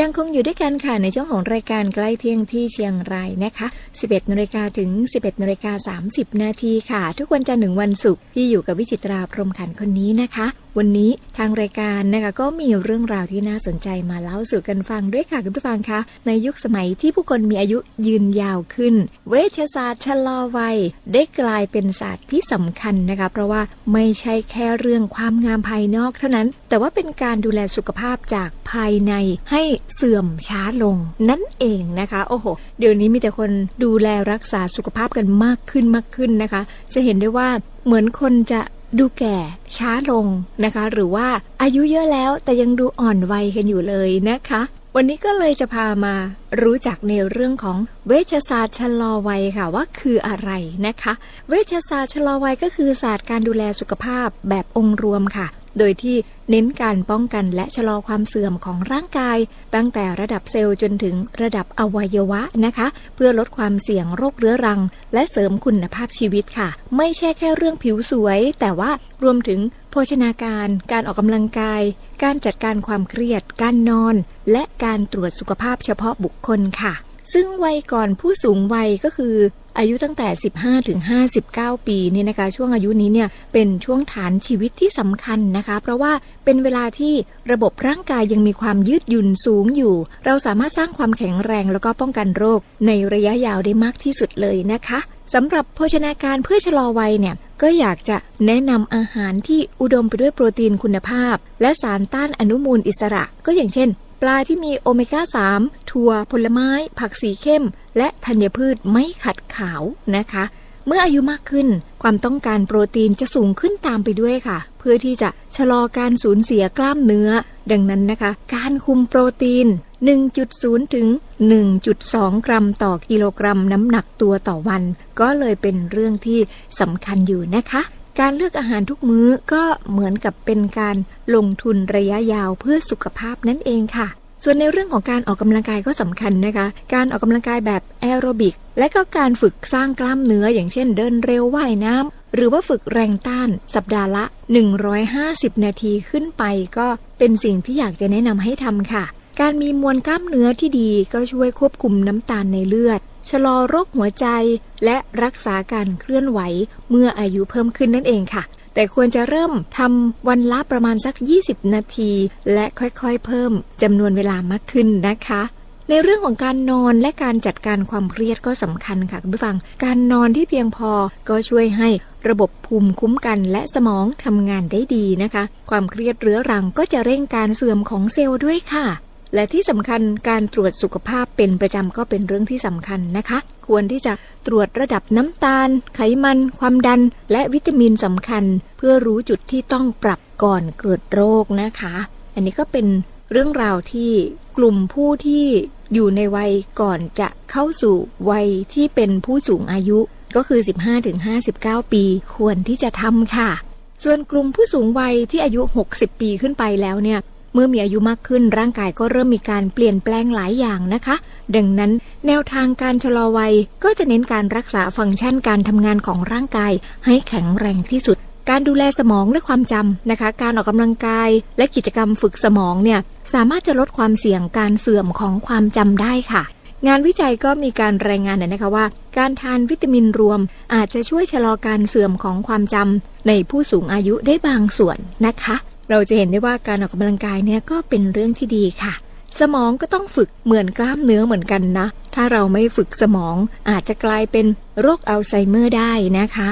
ยังคงอยู่ด้วยกันค่ะในช่วงของรายการใกล้เที่ยงที่เชียงรายนะคะ 11 น.ถึง 11 น.30 นาทีค่ะทุกวันจันทร์ถึงวันศุกร์ที่อยู่กับวิจิตราพรหมขันธ์คนนี้นะคะวันนี้ทางรายการนะคะก็มีเรื่องราวที่น่าสนใจมาเล่าสู่กันฟังด้วยค่ะคุณผู้ฟังคะในยุคสมัยที่ผู้คนมีอายุยืนยาวขึ้นเวชศาสตร์ชะลอวัยได้กลายเป็นศาสตร์ที่สำคัญนะคะเพราะว่าไม่ใช่แค่เรื่องความงามภายนอกเท่านั้นแต่ว่าเป็นการดูแลสุขภาพจากภายในให้เสื่อมช้าลงนั่นเองนะคะโอ้โหเดี๋ยวนี้มีแต่คนดูแลรักษาสุขภาพกันมากขึ้นนะคะจะเห็นได้ว่าเหมือนคนจะดูแก่ช้าลงนะคะหรือว่าอายุเยอะแล้วแต่ยังดูอ่อนวัยกันอยู่เลยนะคะวันนี้ก็เลยจะพามารู้จักในเรื่องของเวชศาสตร์ชะลอวัยค่ะว่าคืออะไรนะคะเวชศาสตร์ชะลอวัยก็คือศาสตร์การดูแลสุขภาพแบบองค์รวมค่ะโดยที่เน้นการป้องกันและชะลอความเสื่อมของร่างกายตั้งแต่ระดับเซลล์จนถึงระดับอวัยวะนะคะเพื่อลดความเสี่ยงโรคเรื้อรังและเสริมคุณภาพชีวิตค่ะไม่ใช่แค่เรื่องผิวสวยแต่ว่ารวมถึงโภชนาการการออกกำลังกายการจัดการความเครียดการนอนและการตรวจสุขภาพเฉพาะบุคคลค่ะซึ่งวัยก่อนผู้สูงวัยก็คืออายุตั้งแต่ 15 ถึง 59 ปีเนี่ยนะคะช่วงอายุนี้เนี่ยเป็นช่วงฐานชีวิตที่สำคัญนะคะเพราะว่าเป็นเวลาที่ระบบร่างกายยังมีความยืดหยุ่นสูงอยู่เราสามารถสร้างความแข็งแรงแล้วก็ป้องกันโรคในระยะยาวได้มากที่สุดเลยนะคะสำหรับโภชนาการเพื่อชะลอวัยเนี่ยก็อยากจะแนะนำอาหารที่อุดมไปด้วยโปรตีนคุณภาพและสารต้านอนุมูลอิสระก็อย่างเช่นปลาที่มีโอเมก้า 3 ถั่วผลไม้ผักสีเข้มและธัญพืชไม่ขัดขาวนะคะเมื่ออายุมากขึ้นความต้องการโปรตีนจะสูงขึ้นตามไปด้วยค่ะเพื่อที่จะชะลอการสูญเสียกล้ามเนื้อดังนั้นนะคะการคุมโปรตีน 1.0 ถึง 1.2 กรัมต่อกิโลกรัมน้ำหนักตัวต่อวันก็เลยเป็นเรื่องที่สำคัญอยู่นะคะการเลือกอาหารทุกมื้อก็เหมือนกับเป็นการลงทุนระยะยาวเพื่อสุขภาพนั่นเองค่ะส่วนในเรื่องของการออกกำลังกายก็สำคัญนะคะการออกกำลังกายแบบแอโรบิกและก็การฝึกสร้างกล้ามเนื้ออย่างเช่นเดินเร็วว่ายน้ำหรือว่าฝึกแรงต้านสัปดาห์ละ150นาทีขึ้นไปก็เป็นสิ่งที่อยากจะแนะนำให้ทำค่ะการมีมวลกล้ามเนื้อที่ดีก็ช่วยควบคุมน้ำตาลในเลือดชะลอโรคหัวใจและรักษาการเคลื่อนไหวเมื่ออายุเพิ่มขึ้นนั่นเองค่ะแต่ควรจะเริ่มทำวันละประมาณสัก20นาทีและค่อยๆเพิ่มจำนวนเวลามากขึ้นนะคะในเรื่องของการนอนและการจัดการความเครียดก็สำคัญค่ะคุณผู้ฟังการนอนที่เพียงพอก็ช่วยให้ระบบภูมิคุ้มกันและสมองทำงานได้ดีนะคะความเครียดเรื้อรังก็จะเร่งการเสื่อมของเซลล์ด้วยค่ะและที่สำคัญการตรวจสุขภาพเป็นประจำก็เป็นเรื่องที่สำคัญนะคะควรที่จะตรวจระดับน้ำตาลไขมันความดันและวิตามินสำคัญเพื่อรู้จุดที่ต้องปรับก่อนเกิดโรคนะคะอันนี้ก็เป็นเรื่องราวที่กลุ่มผู้ที่อยู่ในวัยก่อนจะเข้าสู่วัยที่เป็นผู้สูงอายุก็คือ 15-59 ปีควรที่จะทำค่ะส่วนกลุ่มผู้สูงวัยที่อายุ60ปีขึ้นไปแล้วเนี่ยเมื่อมีอายุมากขึ้นร่างกายก็เริ่มมีการเปลี่ยนแปลงหลายอย่างนะคะดังนั้นแนวทางการชะลอวัยก็จะเน้นการรักษาฟังก์ชันการทำงานของร่างกายให้แข็งแรงที่สุดการดูแลสมองและความจำนะคะการออกกำลังกายและกิจกรรมฝึกสมองเนี่ยสามารถจะลดความเสี่ยงการเสื่อมของความจำได้ค่ะงานวิจัยก็มีการรายงานนะคะว่าการทานวิตามินรวมอาจจะช่วยชะลอการเสื่อมของความจำในผู้สูงอายุได้บางส่วนนะคะเราจะเห็นได้ว่าการออกกำลังกายเนี่ยก็เป็นเรื่องที่ดีค่ะสมองก็ต้องฝึกเหมือนกล้ามเนื้อเหมือนกันนะถ้าเราไม่ฝึกสมองอาจจะกลายเป็นโรคอัลไซเมอร์ได้นะคะ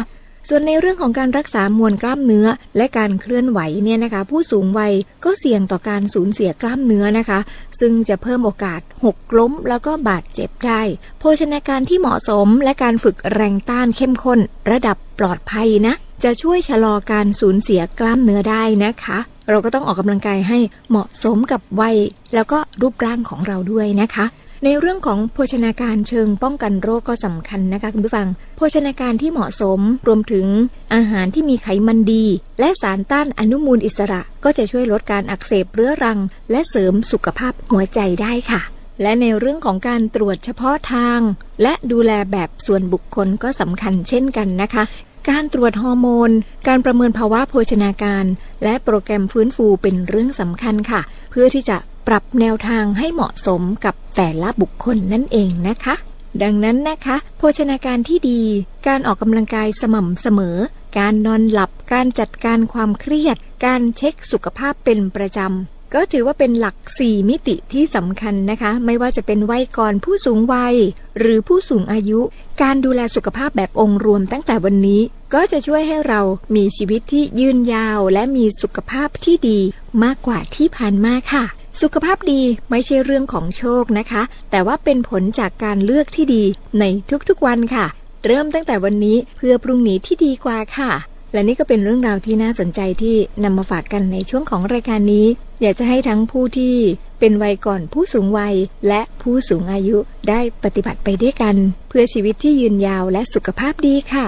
ส่วนในเรื่องของการรักษามวลกล้ามเนื้อและการเคลื่อนไหวเนี่ยนะคะผู้สูงวัยก็เสี่ยงต่อการสูญเสียกล้ามเนื้อนะคะซึ่งจะเพิ่มโอกาสหกล้มแล้วก็บาดเจ็บได้โภชนาการที่เหมาะสมและการฝึกแรงต้านเข้มข้นระดับปลอดภัยนะจะช่วยชะลอการสูญเสียกล้ามเนื้อได้นะคะเราก็ต้องออกกำลังกายให้เหมาะสมกับวัยแล้วก็รูปร่างของเราด้วยนะคะในเรื่องของโภชนาการเชิงป้องกันโรคก็สำคัญนะคะคุณผู้ฟังโภชนาการที่เหมาะสมรวมถึงอาหารที่มีไขมันดีและสารต้านอนุมูลอิสระก็จะช่วยลดการอักเสบเรื้อรังและเสริมสุขภาพหัวใจได้ค่ะและในเรื่องของการตรวจเฉพาะทางและดูแลแบบส่วนบุคคลก็สำคัญเช่นกันนะคะการตรวจฮอร์โมนการประเมินภาวะโภชนาการและโปรแกรมฟื้นฟูเป็นเรื่องสำคัญค่ะเพื่อที่จะ ปรับแนวทางให้เหมาะสมกับแต่ละบุคคลนั่นเองนะคะดังนั้นนะคะโภชนาการที่ดีการออกกำลังกายสม่ำเสมอการนอนหลับการจัดการความเครียดการเช็คสุขภาพเป็นประจำก็ถือว่าเป็นหลัก4มิติที่สำคัญนะคะไม่ว่าจะเป็นวัยก่อนผู้สูงวัยหรือผู้สูงอายุการดูแลสุขภาพแบบองค์รวมตั้งแต่วันนี้ก็จะช่วยให้เรามีชีวิตที่ยืนยาวและมีสุขภาพที่ดีมากกว่าที่ผ่านมาค่ะสุขภาพดีไม่ใช่เรื่องของโชคนะคะแต่ว่าเป็นผลจากการเลือกที่ดีในทุกๆวันค่ะเริ่มตั้งแต่วันนี้เพื่อพรุ่งนี้ที่ดีกว่าค่ะและนี่ก็เป็นเรื่องราวที่น่าสนใจที่นำมาฝากกันในช่วงของรายการนี้อยากจะให้ทั้งผู้ที่เป็นวัยก่อนผู้สูงวัยและผู้สูงอายุได้ปฏิบัติไปด้วยกันเพื่อชีวิตที่ยืนยาวและสุขภาพดีค่ะ